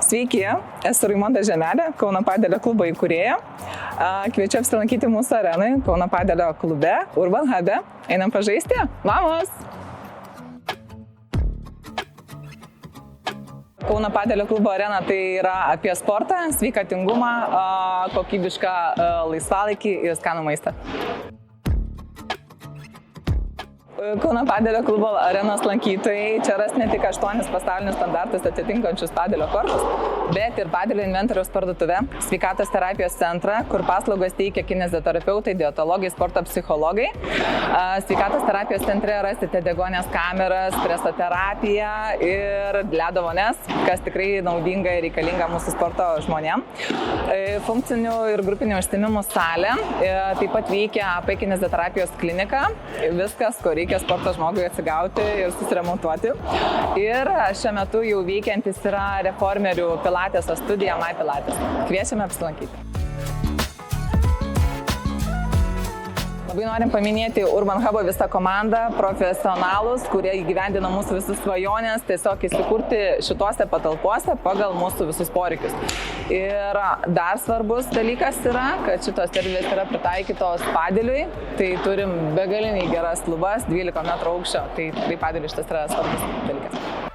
Sveiki, esu Raimonda Žemelė, Kauno Padelio klubo įkūrėja. Kviečiu apsilankyti mūsų arenai, Kauno Padelio klube, Urban Hube. Einam pažaisti? Vamos! Kauno Padelio klubo arena tai yra apie sportą, sveikatingumą, kokybišką laisvalaikį ir skanų maistą. Kauno Padelio klubo arenos lankytojai čia ras ne tik 8 pasaulinius standartus atitinkančius padelio kortus, bet ir padelio inventoriaus parduotuvę, sveikatos terapijos centrą, kur paslaugas teikia kineziterapeutai, dietologai, sporto psichologai. Sveikatos terapijos centre rasite deguonies kameras, stresoterapiją ir ledo vonias, kas tikrai naudinga ir reikalinga mūsų sporto žmonėm. Funkcinių ir grupinių užsiėmimų salė, taip pat veikia AP kineziterapijos klinika, viskas, ko reikia sporto žmogui atsigauti ir susiremontuoti. Ir šiuo metu jau veikiantis yra reformerių pilateso studija My Pilates. Kviečiame apsilankyti. Labai norim paminėti Urban Hubo visą komandą, profesionalus, kurie įgyvendina mūsų visus svajonės, tiesiog įsikurti šitose patalpose pagal mūsų visus poreikius. Ir dar svarbus dalykas yra, kad šitos erdvės yra pritaikytos padeliui, tai turim begaliniai geras lubas, 12 metrų aukščio, tai tikrai padeliui šitas yra svarbus dalykas.